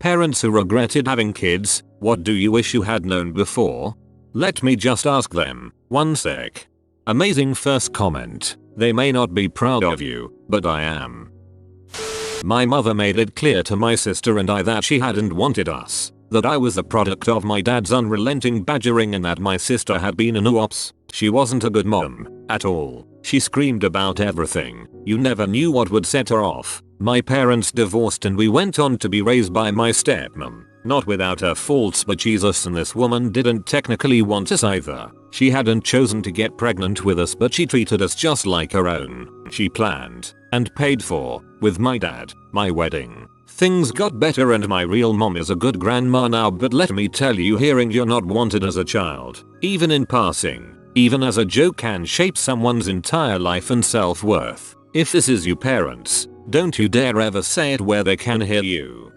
Parents who regretted having kids, what do you wish you had known before? Let me just ask them. One sec. Amazing first comment. They may not be proud of you, but I am. My mother made it clear to my sister and I that she hadn't wanted us, that I was the product of my dad's unrelenting badgering and that my sister had been an oops. She wasn't a good mom, at all. She screamed about everything. You never knew what would set her off. My parents divorced and we went on to be raised by my stepmom. Not without her faults, but Jesus, and this woman didn't technically want us either. She hadn't chosen to get pregnant with us, but she treated us just like her own. She planned and paid for, with my dad, my wedding. Things got better and my real mom is a good grandma now, but let me tell you, hearing you're not wanted as a child, even in passing, even as a joke, can shape someone's entire life and self-worth. If this is you parents, don't you dare ever say it where they can hear you.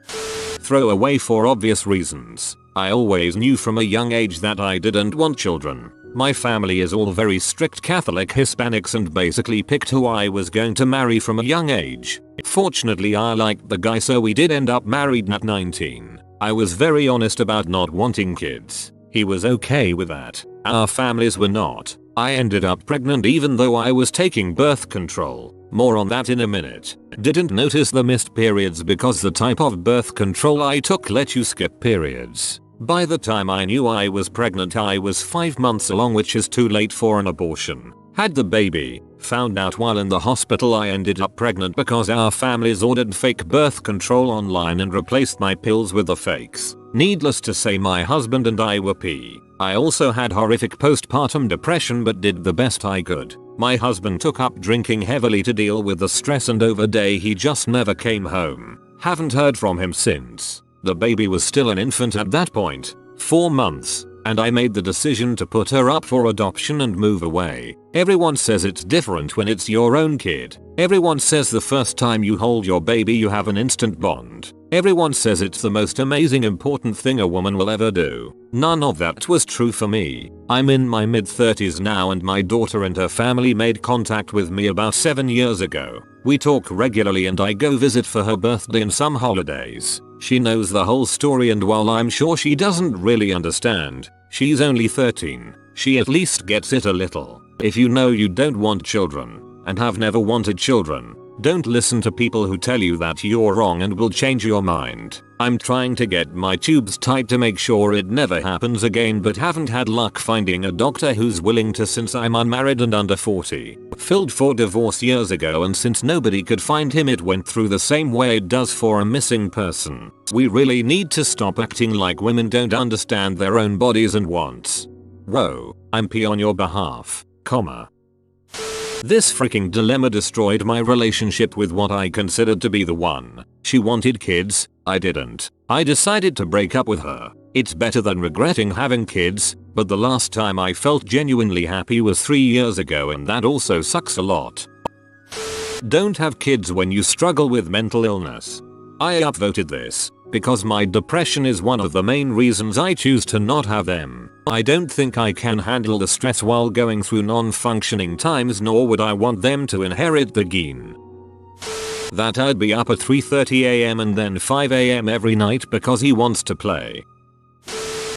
Throw away for obvious reasons. I always knew from a young age that I didn't want children. My family is all very strict Catholic Hispanics and basically picked who I was going to marry from a young age. Fortunately, I liked the guy, so we did end up married at 19. I was very honest about not wanting kids. He was okay with that. Our families were not. I ended up pregnant even though I was taking birth control. More on that in a minute. Didn't notice the missed periods because the type of birth control I took let you skip periods. By the time I knew I was pregnant, I was 5 months along, which is too late for an abortion. Had the baby. Found out while in the hospital I ended up pregnant because our families ordered fake birth control online and replaced my pills with the fakes. Needless to say, my husband and I were P. I also had horrific postpartum depression but did the best I could. My husband took up drinking heavily to deal with the stress, and over day he just never came home. Haven't heard from him since. The baby was still an infant at that point, 4 months, and I made the decision to put her up for adoption and move away. Everyone says it's different when it's your own kid. Everyone says the first time you hold your baby you have an instant bond. Everyone says it's the most amazing, important thing a woman will ever do. None of that was true for me. I'm in my mid-30s now and my daughter and her family made contact with me about 7 years ago. We talk regularly and I go visit for her birthday and some holidays. She knows the whole story, and while I'm sure she doesn't really understand, she's only 13, she at least gets it a little. If you know you don't want children, and have never wanted children, don't listen to people who tell you that you're wrong and will change your mind. I'm trying to get my tubes tied to make sure it never happens again, but haven't had luck finding a doctor who's willing to, since I'm unmarried and under 40. Filed for divorce years ago, and since nobody could find him it went through the same way it does for a missing person. We really need to stop acting like women don't understand their own bodies and wants. Whoa, I'm P on your behalf, comma. This freaking dilemma destroyed my relationship with what I considered to be the one. She wanted kids, I didn't. I decided to break up with her. It's better than regretting having kids, but the last time I felt genuinely happy was 3 years ago, and that also sucks a lot. Don't have kids when you struggle with mental illness. I upvoted this because my depression is one of the main reasons I choose to not have them. I don't think I can handle the stress while going through non-functioning times, nor would I want them to inherit the gene. That I'd be up at 3:30 AM and then 5 AM every night because he wants to play.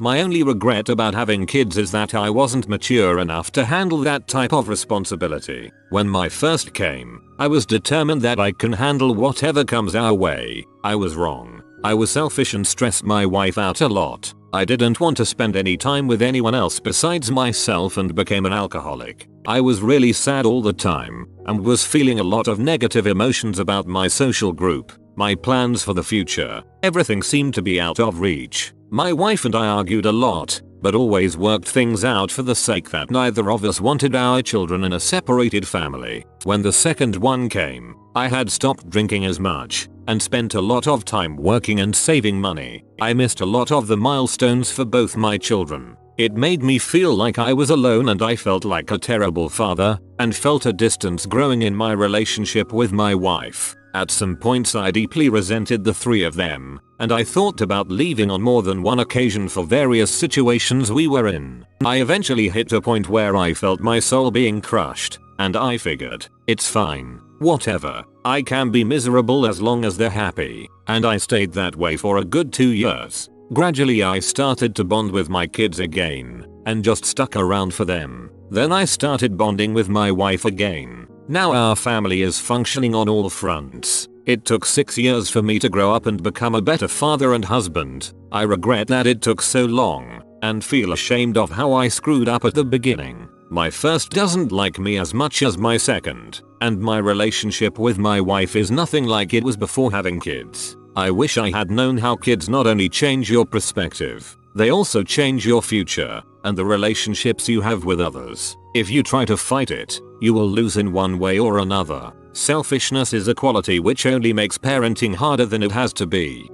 My only regret about having kids is that I wasn't mature enough to handle that type of responsibility. When my first came, I was determined that I can handle whatever comes our way. I was wrong. I was selfish and stressed my wife out a lot. I didn't want to spend any time with anyone else besides myself and became an alcoholic. I was really sad all the time and was feeling a lot of negative emotions about my social group, my plans for the future. Everything seemed to be out of reach. My wife and I argued a lot, but always worked things out for the sake that neither of us wanted our children in a separated family. When the second one came, I had stopped drinking as much and spent a lot of time working and saving money. I missed a lot of the milestones for both my children. It made me feel like I was alone, and I felt like a terrible father and felt a distance growing in my relationship with my wife. At some points I deeply resented the three of them, and I thought about leaving on more than one occasion for various situations we were in. I eventually hit a point where I felt my soul being crushed, and I figured, it's fine, whatever. I can be miserable as long as they're happy, and I stayed that way for a good 2 years. Gradually I started to bond with my kids again, and just stuck around for them. Then I started bonding with my wife again. Now our family is functioning on all fronts. It took 6 years for me to grow up and become a better father and husband. I regret that it took so long, and feel ashamed of how I screwed up at the beginning. My first doesn't like me as much as my second, and my relationship with my wife is nothing like it was before having kids. I wish I had known how kids not only change your perspective, they also change your future, and the relationships you have with others. If you try to fight it, you will lose in one way or another. Selfishness is a quality which only makes parenting harder than it has to be.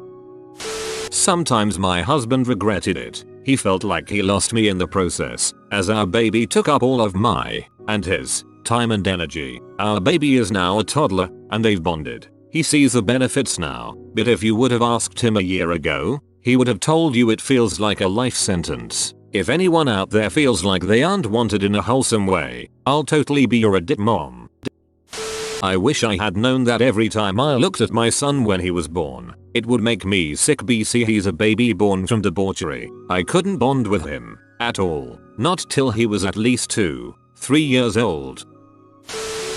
Sometimes my husband regretted it. He felt like he lost me in the process, as our baby took up all of my, and his, time and energy. Our baby is now a toddler, and they've bonded. He sees the benefits now, but if you would have asked him a year ago, he would have told you it feels like a life sentence. If anyone out there feels like they aren't wanted in a wholesome way, I'll totally be your addict mom. I wish I had known that every time I looked at my son when he was born, it would make me sick. BC he's a baby born from debauchery. I couldn't bond with him, at all. Not till he was at least 2, 3 years old.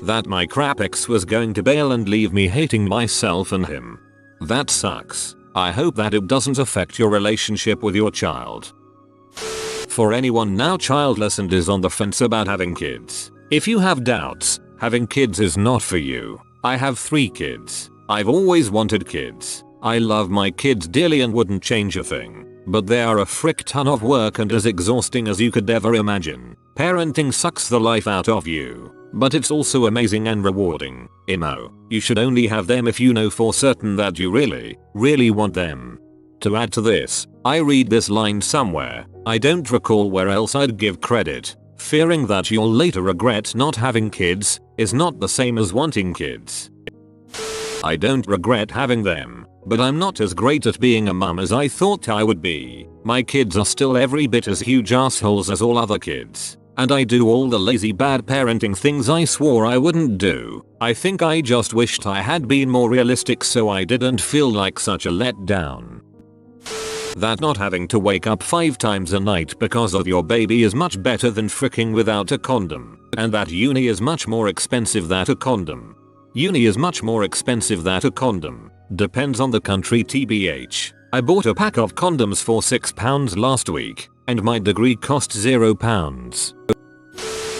That my crap ex was going to bail and leave me hating myself and him. That sucks. I hope that it doesn't affect your relationship with your child. For anyone now childless and is on the fence about having kids, if you have doubts, having kids is not for you. I have 3 kids. I've always wanted kids. I love my kids dearly and wouldn't change a thing. But they are a frick ton of work and as exhausting as you could ever imagine. Parenting sucks the life out of you, but it's also amazing and rewarding. You should only have them if you know for certain that you really, really want them. To add to this, I read this line somewhere, I don't recall where else I'd give credit. Fearing that you'll later regret not having kids is not the same as wanting kids. I don't regret having them, but I'm not as great at being a mum as I thought I would be. My kids are still every bit as huge assholes as all other kids, and I do all the lazy bad parenting things I swore I wouldn't do. I think I just wished I had been more realistic so I didn't feel like such a letdown. That not having to wake up 5 times a night because of your baby is much better than fricking without a condom. And that uni is much more expensive than a condom. Uni is much more expensive than a condom. Depends on the country tbh. I bought a pack of condoms for £6 last week, and my degree cost £0.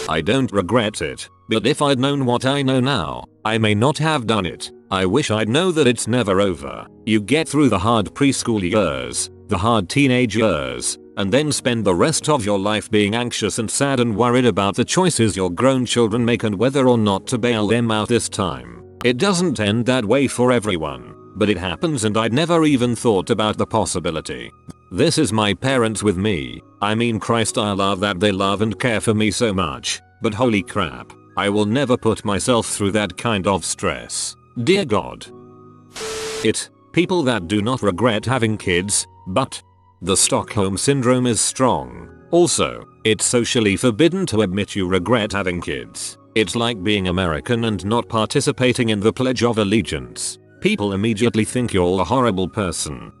I don't regret it, but if I'd known what I know now, I may not have done it. I wish I'd know that it's never over. You get through the hard preschool years, the hard teenage years, and then spend the rest of your life being anxious and sad and worried about the choices your grown children make and whether or not to bail them out this time. It doesn't end that way for everyone, but it happens and I'd never even thought about the possibility. This is my parents with me. I mean Christ, I love that they love and care for me so much, but holy crap, I will never put myself through that kind of stress. Dear God. People that do not regret having kids, but the Stockholm Syndrome is strong. Also, it's socially forbidden to admit you regret having kids. It's like being American and not participating in the Pledge of Allegiance. People immediately think you're a horrible person.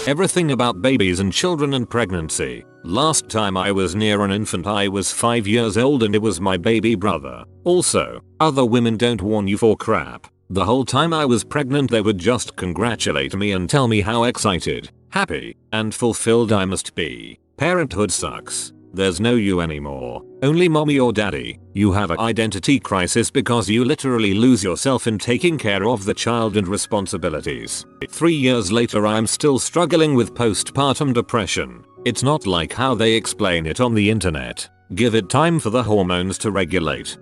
Everything about babies and children and pregnancy. Last time I was near an infant I was 5 years old and it was my baby brother. Also, other women don't warn you for crap. The whole time I was pregnant they would just congratulate me and tell me how excited, happy, and fulfilled I must be. Parenthood sucks. There's no you anymore. Only mommy or daddy. You have an identity crisis because you literally lose yourself in taking care of the child and responsibilities. 3 years later I'm still struggling with postpartum depression. It's not like how they explain it on the internet. Give it time for the hormones to regulate.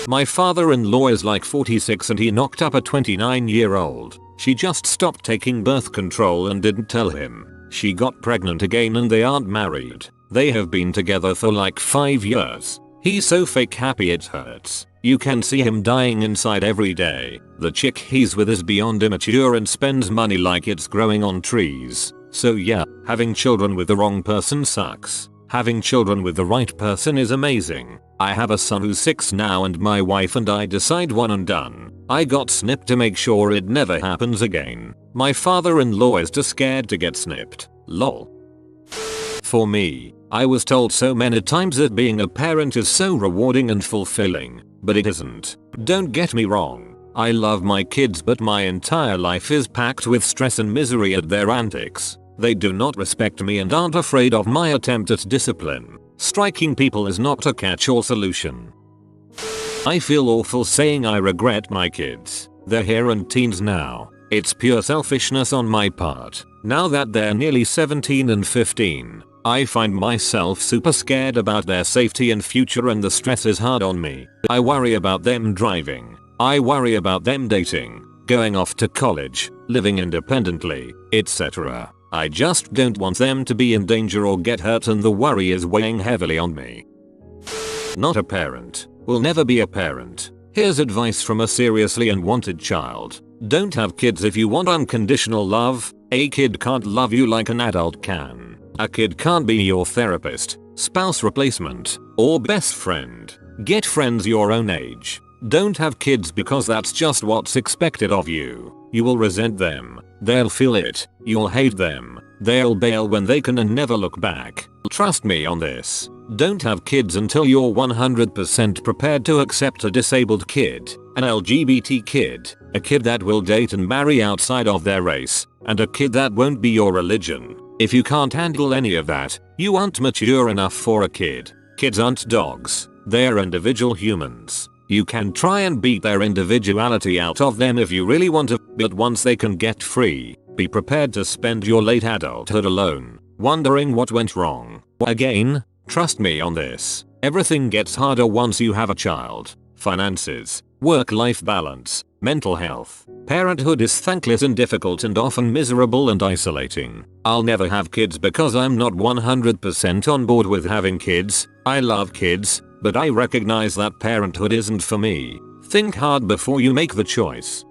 My father-in-law is like 46 and he knocked up a 29-year-old. She just stopped taking birth control and didn't tell him. She got pregnant again and they aren't married. They have been together for like 5 years. He's so fake happy it hurts. You can see him dying inside every day. The chick he's with is beyond immature and spends money like it's growing on trees. So yeah, having children with the wrong person sucks. Having children with the right person is amazing. I have a son who's 6 now and my wife and I decide one and done. I got snipped to make sure it never happens again. My father-in-law is too scared to get snipped. Lol. For me, I was told so many times that being a parent is so rewarding and fulfilling, but it isn't. Don't get me wrong. I love my kids, but my entire life is packed with stress and misery at their antics. They do not respect me and aren't afraid of my attempt at discipline. Striking people is not a catch-all solution. I feel awful saying I regret my kids. They're here and teens now. It's pure selfishness on my part. Now that they're nearly 17 and 15, I find myself super scared about their safety and future, and the stress is hard on me. I worry about them driving. I worry about them dating, going off to college, living independently, etc. I just don't want them to be in danger or get hurt, and the worry is weighing heavily on me. Not a parent. Will never be a parent. Here's advice from a seriously unwanted child. Don't have kids if you want unconditional love. A kid can't love you like an adult can. A kid can't be your therapist, spouse replacement, or best friend. Get friends your own age. Don't have kids because that's just what's expected of you. You will resent them. They'll feel it. You'll hate them. They'll bail when they can and never look back. Trust me on this. Don't have kids until you're 100% prepared to accept a disabled kid, an LGBT kid, a kid that will date and marry outside of their race, and a kid that won't be your religion. If you can't handle any of that, you aren't mature enough for a kid. Kids aren't dogs. They're individual humans. You can try and beat their individuality out of them if you really want to, but once they can get free, be prepared to spend your late adulthood alone, wondering what went wrong. Again, trust me on this. Everything gets harder once you have a child. Finances, work-life balance, mental health. Parenthood is thankless and difficult and often miserable and isolating. I'll never have kids because I'm not 100% on board with having kids. I love kids, but I recognize that parenthood isn't for me. Think hard before you make the choice.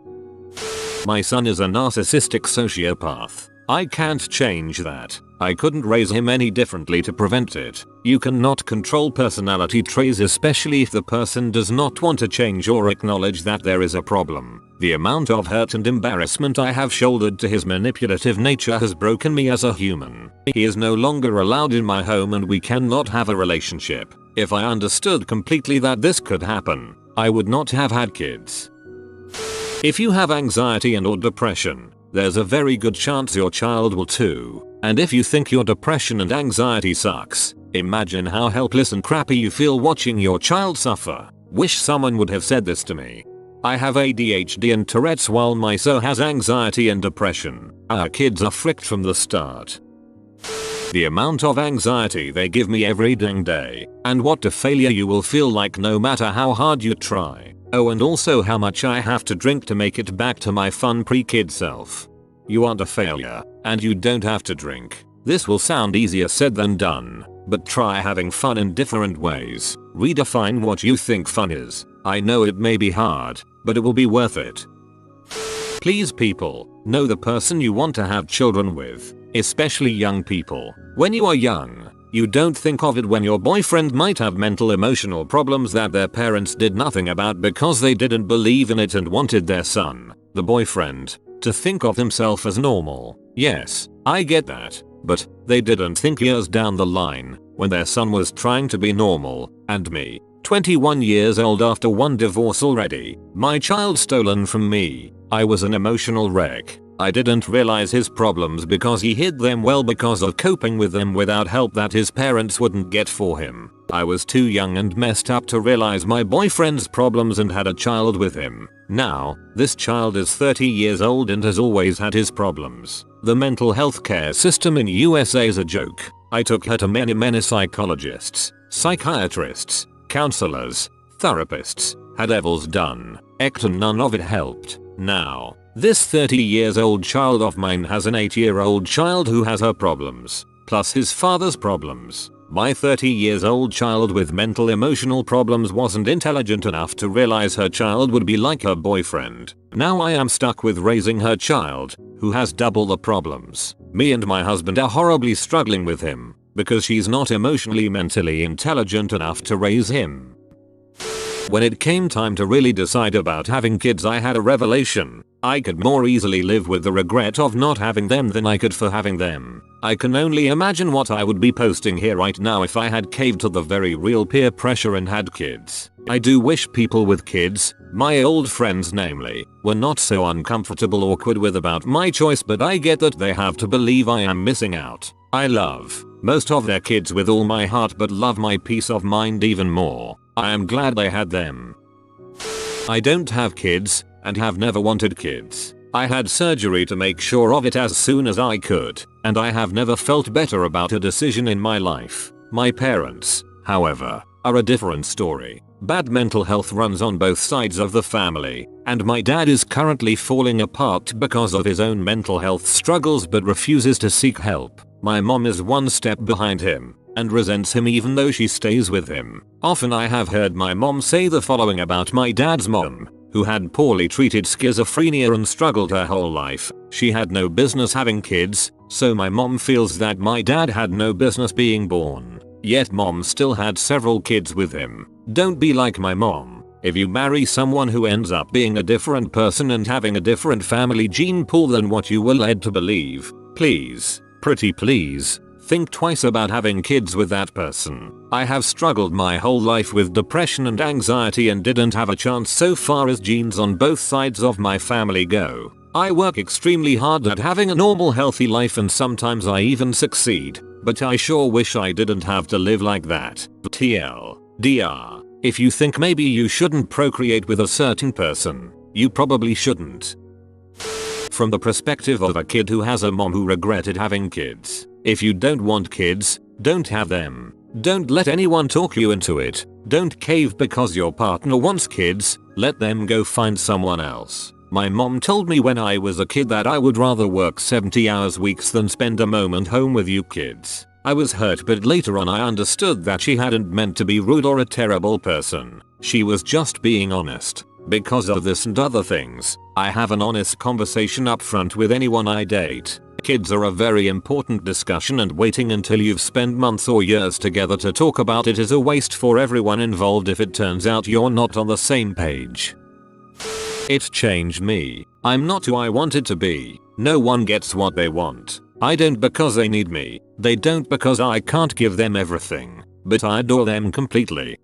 My son is a narcissistic sociopath. I can't change that. I couldn't raise him any differently to prevent it. You cannot control personality traits, especially if the person does not want to change or acknowledge that there is a problem. The amount of hurt and embarrassment I have shouldered to his manipulative nature has broken me as a human. He is no longer allowed in my home and we cannot have a relationship. If I understood completely that this could happen, I would not have had kids. If you have anxiety and/or depression, there's a very good chance your child will too. And if you think your depression and anxiety sucks, imagine how helpless and crappy you feel watching your child suffer. Wish someone would have said this to me. I have ADHD and Tourette's while my son has anxiety and depression. Our kids are fricked from the start. The amount of anxiety they give me every dang day, and what a failure you will feel like no matter how hard you try. Oh, and also how much I have to drink to make it back to my fun pre-kid self. You aren't a failure, and you don't have to drink. This will sound easier said than done, but try having fun in different ways. Redefine what you think fun is. I know it may be hard, but it will be worth it. Please people, know the person you want to have children with, especially young people. When you are young, you don't think of it when your boyfriend might have mental emotional problems that their parents did nothing about because they didn't believe in it and wanted their son, the boyfriend, to think of himself as normal. Yes, I get that, but they didn't think years down the line, when their son was trying to be normal, and me, 21 years old after one divorce already, my child stolen from me. I was an emotional wreck. I didn't realize his problems because he hid them well because of coping with them without help that his parents wouldn't get for him. I was too young and messed up to realize my boyfriend's problems and had a child with him. Now, this child is 30 years old and has always had his problems. The mental health care system in USA is a joke. I took her to many psychologists, psychiatrists, counselors, therapists, had levels done, and none of it helped. Now, this 30 years old child of mine has an 8-year-old child who has her problems, plus his father's problems. My 30 years old child with mental emotional problems wasn't intelligent enough to realize her child would be like her boyfriend. Now I am stuck with raising her child, who has double the problems. Me and my husband are horribly struggling with him. because she's not emotionally mentally intelligent enough to raise him. When it came time to really decide about having kids, I had a revelation. I could more easily live with the regret of not having them than I could for having them. I can only imagine what I would be posting here right now if I had caved to the very real peer pressure and had kids. I do wish people with kids, my old friends namely, were not so uncomfortable awkward with about my choice, but I get that they have to believe I am missing out. I love most of their kids with all my heart, but love my peace of mind even more. I am glad they had them. I don't have kids and have never wanted kids. I had surgery to make sure of it as soon as I could, and I have never felt better about a decision in my life. My parents, however, are a different story. Bad mental health runs on both sides of the family, and my dad is currently falling apart because of his own mental health struggles but refuses to seek help. My mom is one step behind him and resents him even though she stays with him. Often I have heard my mom say the following about my dad's mom, who had poorly treated schizophrenia and struggled her whole life. She had no business having kids, so my mom feels that my dad had no business being born. Yet mom still had several kids with him. Don't be like my mom. If you marry someone who ends up being a different person and having a different family gene pool than what you were led to believe, please, pretty please, think twice about having kids with that person. I have struggled my whole life with depression and anxiety and didn't have a chance so far as genes on both sides of my family go. I work extremely hard at having a normal healthy life and sometimes I even succeed, but I sure wish I didn't have to live like that. TLDR. If you think maybe you shouldn't procreate with a certain person, you probably shouldn't. From the perspective of a kid who has a mom who regretted having kids. If you don't want kids, don't have them. Don't let anyone talk you into it. Don't cave because your partner wants kids. Let them go find someone else. My mom told me when I was a kid that I would rather work 70 hours weeks than spend a moment home with you kids. I was hurt, but later on I understood that she hadn't meant to be rude or a terrible person. She was just being honest. Because of this and other things, I have an honest conversation up front with anyone I date. Kids are a very important discussion and waiting until you've spent months or years together to talk about it is a waste for everyone involved if it turns out you're not on the same page. It changed me. I'm not who I wanted to be. No one gets what they want. I don't because they need me. They don't because I can't give them everything. But I adore them completely.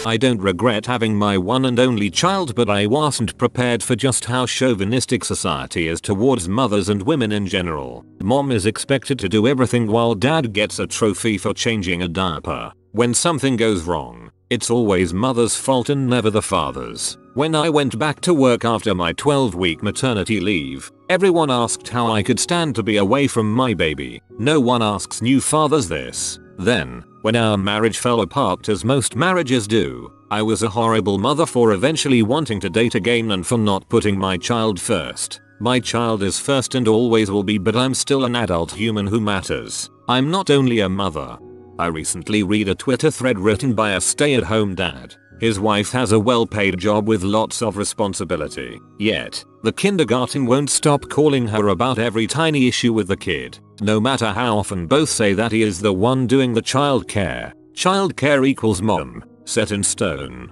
I don't regret having my one and only child, but I wasn't prepared for just how chauvinistic society is towards mothers and women in general. Mom is expected to do everything while dad gets a trophy for changing a diaper. When something goes wrong, it's always mother's fault and never the father's. When I went back to work after my 12-week maternity leave, everyone asked how I could stand to be away from my baby. No one asks new fathers this. Then, when our marriage fell apart as most marriages do, I was a horrible mother for eventually wanting to date again and for not putting my child first. My child is first and always will be, but I'm still an adult human who matters. I'm not only a mother. I recently read a Twitter thread written by a stay-at-home dad. His wife has a well-paid job with lots of responsibility. Yet, the kindergarten won't stop calling her about every tiny issue with the kid. No matter how often both say that he is the one doing the childcare. Childcare equals mom, set in stone.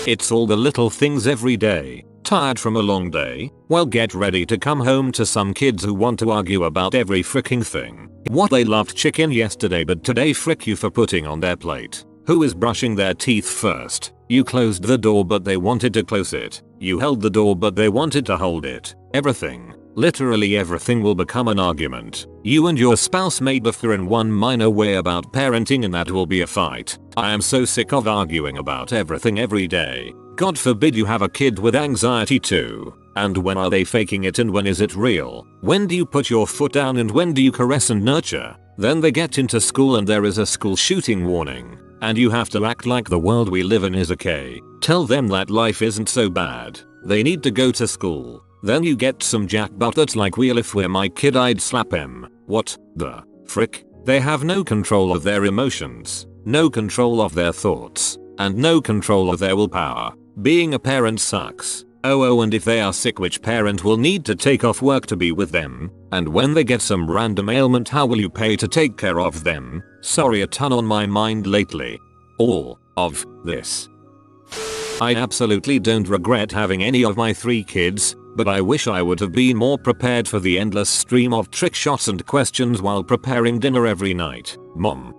It's all the little things every day. Tired from a long day? Well, get ready to come home to some kids who want to argue about every freaking thing. What, they loved chicken yesterday but today frick you for putting on their plate. Who is brushing their teeth first? You closed the door but they wanted to close it. You held the door but they wanted to hold it. Everything, literally everything, will become an argument. You and your spouse may differ in one minor way about parenting and that will be a fight. I am so sick of arguing about everything every day. God forbid you have a kid with anxiety too. And when are they faking it and when is it real? When do you put your foot down and when do you caress and nurture? Then they get into school and there is a school shooting warning. And you have to act like the world we live in is okay. Tell them that life isn't so bad. They need to go to school. Then you get some jackbutt that's like, well, if we're my kid I'd slap him. What the frick? They have no control of their emotions, no control of their thoughts, and no control of their willpower. Being a parent sucks. Oh, and if they are sick, which parent will need to take off work to be with them? And when they get some random ailment, how will you pay to take care of them? Sorry, a ton on my mind lately. All of this. I absolutely don't regret having any of my 3 kids, but I wish I would have been more prepared for the endless stream of trick shots and questions while preparing dinner every night. Mom,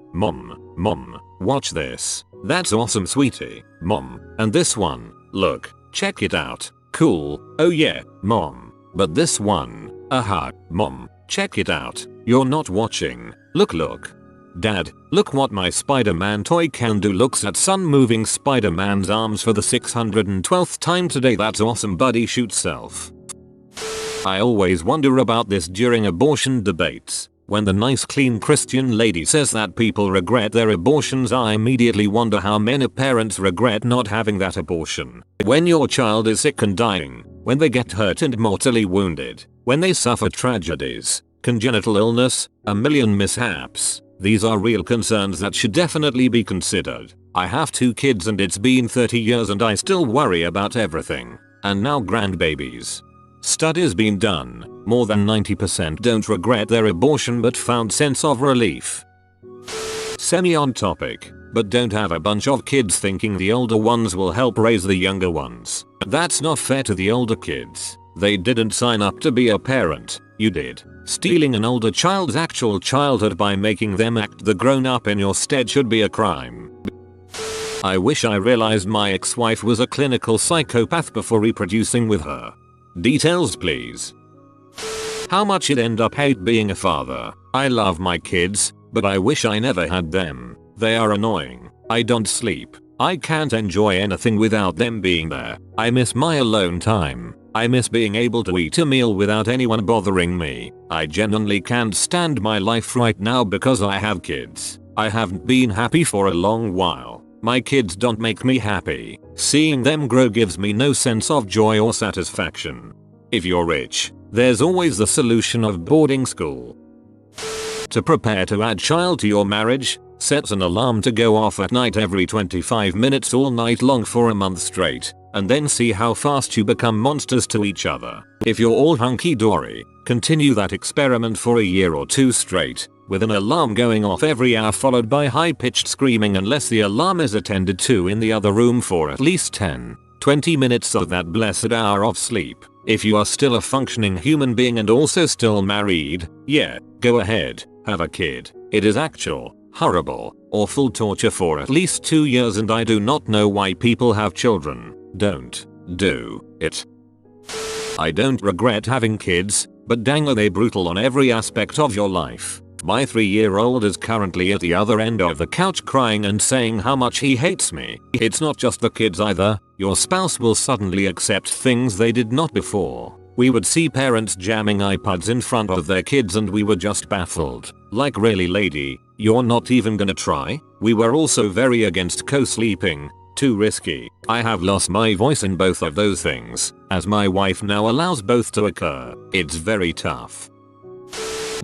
watch this. That's awesome, sweetie. Mom, and this one, look, check it out. Cool. Oh yeah, Mom. But this one, Mom, check it out. You're not watching. Look. Dad, look what my Spider-Man toy can do. Looks at son moving Spider-Man's arms for the 612th time today. That's awesome, buddy. Shoot self. I always wonder about this during abortion debates. When the nice clean Christian lady says that people regret their abortions, I immediately wonder how many parents regret not having that abortion. When your child is sick and dying, when they get hurt and mortally wounded, when they suffer tragedies, congenital illness, a million mishaps. These are real concerns that should definitely be considered. I have 2 kids and it's been 30 years and I still worry about everything. And now grandbabies. Studies been done, more than 90% don't regret their abortion but found sense of relief. Semi on topic, but don't have a bunch of kids thinking the older ones will help raise the younger ones. That's not fair to the older kids. They didn't sign up to be a parent, you did. Stealing an older child's actual childhood by making them act the grown-up in your stead should be a crime. I wish I realized my ex-wife was a clinical psychopath before reproducing with her. Details please. How much it end up hate being a father. I love my kids, but I wish I never had them. They are annoying. I don't sleep. I can't enjoy anything without them being there. I miss my alone time. I miss being able to eat a meal without anyone bothering me. I genuinely can't stand my life right now because I have kids. I haven't been happy for a long while. My kids don't make me happy. Seeing them grow gives me no sense of joy or satisfaction. If you're rich, there's always the solution of boarding school. To prepare to add child to your marriage, set an alarm to go off at night every 25 minutes all night long for a month straight, and then see how fast you become monsters to each other. If you're all hunky-dory, continue that experiment for a year or 2 straight, with an alarm going off every hour followed by high-pitched screaming unless the alarm is attended to in the other room for at least 10-20 minutes of that blessed hour of sleep. If you are still a functioning human being and also still married, yeah, go ahead, have a kid. It is actual, horrible, awful torture for at least 2 years and I do not know why people have children. Don't do it. I don't regret having kids, but dang are they brutal on every aspect of your life. My 3-year-old is currently at the other end of the couch crying and saying how much he hates me. It's not just the kids either. Your spouse will suddenly accept things they did not before. We would see parents jamming iPads in front of their kids and we were just baffled. Like, really, lady, you're not even gonna try? We were also very against co-sleeping. Too risky. I have lost my voice in both of those things, as my wife now allows both to occur. It's very tough.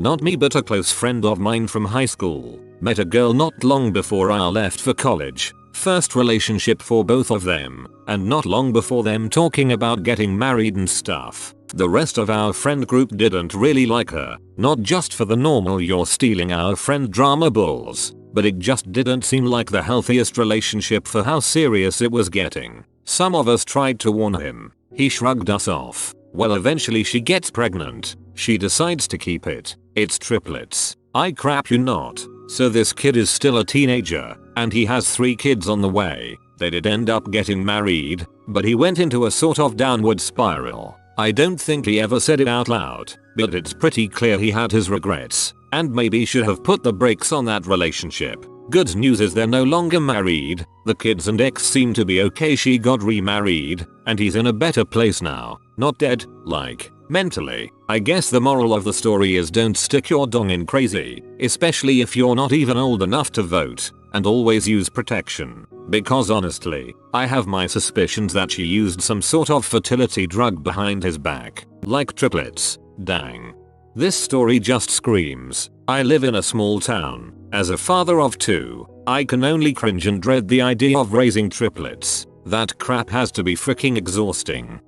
Not me, but a close friend of mine from high school. Met a girl not long before I left for college. First relationship for both of them, and not long before them talking about getting married and stuff. The rest of our friend group didn't really like her, not just for the normal "you're stealing our friend" drama bulls, but it just didn't seem like the healthiest relationship for how serious it was getting. Some of us tried to warn him. He shrugged us off. Well, eventually she gets pregnant. She decides to keep it. It's triplets. I crap you not. So this kid is still a teenager, and he has 3 kids on the way. They did end up getting married, but he went into a sort of downward spiral. I don't think he ever said it out loud, but it's pretty clear he had his regrets, and maybe should have put the brakes on that relationship. Good news is they're no longer married, the kids and ex seem to be okay. She got remarried, and he's in a better place now. Not dead, like, mentally. I guess the moral of the story is don't stick your dong in crazy, especially if you're not even old enough to vote, and always use protection. Because honestly, I have my suspicions that she used some sort of fertility drug behind his back. Like triplets. Dang. This story just screams. I live in a small town. As a father of 2, I can only cringe and dread the idea of raising triplets. That crap has to be freaking exhausting.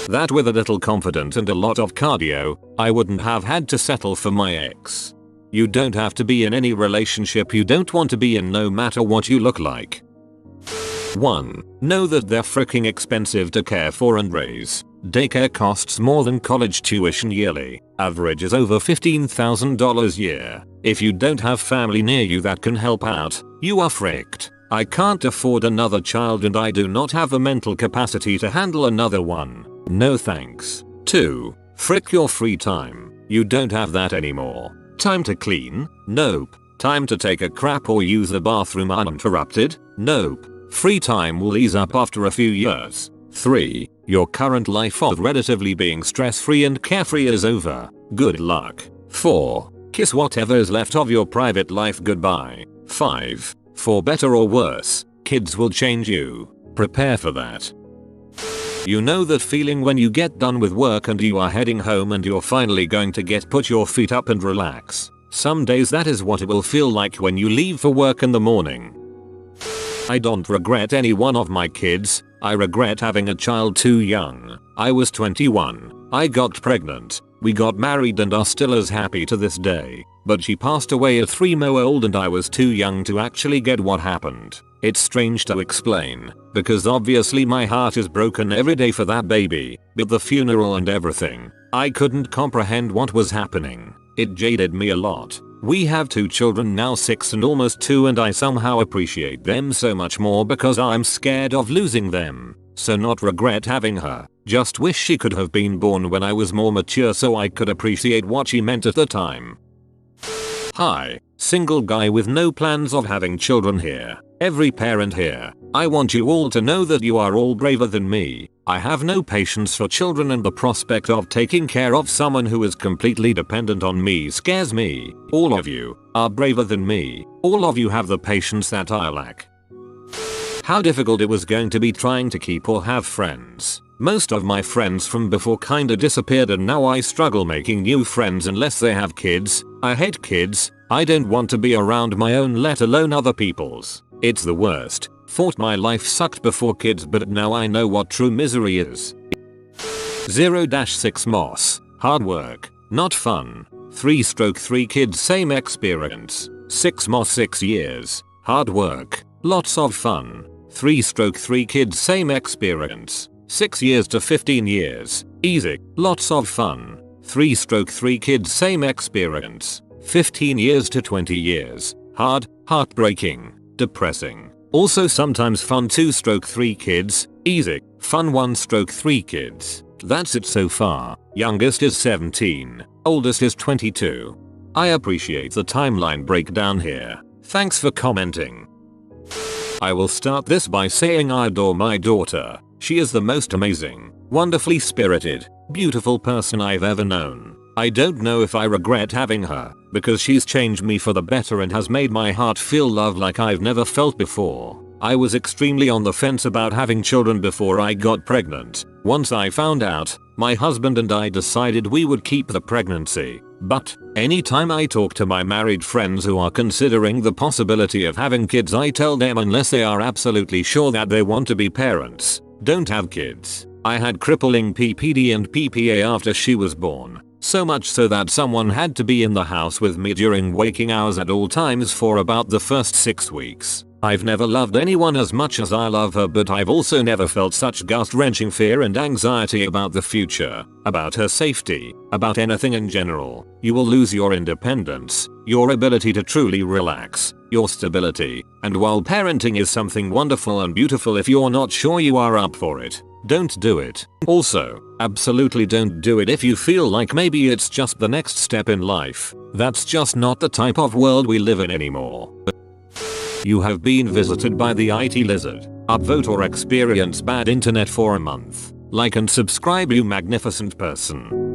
That with a little confidence and a lot of cardio, I wouldn't have had to settle for my ex. You don't have to be in any relationship you don't want to be in no matter what you look like. 1. Know that they're freaking expensive to care for and raise. Daycare costs more than college tuition yearly. Average is over $15,000 a year. If you don't have family near you that can help out, you are fricked. I can't afford another child and I do not have the mental capacity to handle another one. No thanks. 2. Frick your free time. You don't have that anymore. Time to clean? Nope. Time to take a crap or use the bathroom uninterrupted? Nope. Free time will ease up after a few years. 3. Your current life of relatively being stress-free and carefree is over. Good luck. 4. Kiss whatever is left of your private life goodbye. 5. For better or worse, kids will change you. Prepare for that. You know that feeling when you get done with work and you are heading home and you're finally going to put your feet up and relax. Some days that is what it will feel like when you leave for work in the morning. I don't regret any one of my kids. I regret having a child too young. I was 21. I got pregnant. We got married and are still as happy to this day. But she passed away at 3-months-old and I was too young to actually get what happened. It's strange to explain, because obviously my heart is broken every day for that baby, but the funeral and everything, I couldn't comprehend what was happening. It jaded me a lot. We have 2 children now, 6 and almost 2, and I somehow appreciate them so much more because I'm scared of losing them. So not regret having her, just wish she could have been born when I was more mature so I could appreciate what she meant at the time. Hi, single guy with no plans of having children here. Every parent here, I want you all to know that you are all braver than me. I have no patience for children and the prospect of taking care of someone who is completely dependent on me scares me. All of you are braver than me. All of you have the patience that I lack. How difficult it was going to be trying to keep or have friends. Most of my friends from before kinda disappeared and now I struggle making new friends unless they have kids. I hate kids. I don't want to be around my own, let alone other people's. It's the worst. Thought my life sucked before kids, but now I know what true misery is. 0-6 Moss. Hard work. Not fun. 3/3 kids, same experience. 6 Moss, 6 years. Hard work. Lots of fun. 3/3 kids, same experience. 6 years to 15 years. Easy. Lots of fun. 3/3 kids, same experience. 15 years to 20 years. Hard, heartbreaking, depressing. Also sometimes fun. 2/3 kids. Easy. Fun. 1/3 kids. That's it so far. Youngest is 17. Oldest is 22. I appreciate the timeline breakdown here. Thanks for commenting. I will start this by saying I adore my daughter. She is the most amazing, wonderfully spirited, beautiful person I've ever known. I don't know if I regret having her, because she's changed me for the better and has made my heart feel love like I've never felt before. I was extremely on the fence about having children before I got pregnant. Once I found out, my husband and I decided we would keep the pregnancy. But anytime I talk to my married friends who are considering the possibility of having kids, I tell them unless they are absolutely sure that they want to be parents, don't have kids. I had crippling PPD and PPA after she was born. So much so that someone had to be in the house with me during waking hours at all times for about the first 6 weeks. I've never loved anyone as much as I love her, but I've also never felt such gut-wrenching fear and anxiety about the future, about her safety, about anything in general. You will lose your independence, your ability to truly relax, your stability, and while parenting is something wonderful and beautiful, if you're not sure you are up for it, don't do it. Also, absolutely don't do it if you feel like maybe it's just the next step in life. That's just not the type of world we live in anymore. You have been visited by the IT lizard. Upvote or experience bad internet for a month. Like and subscribe, you magnificent person.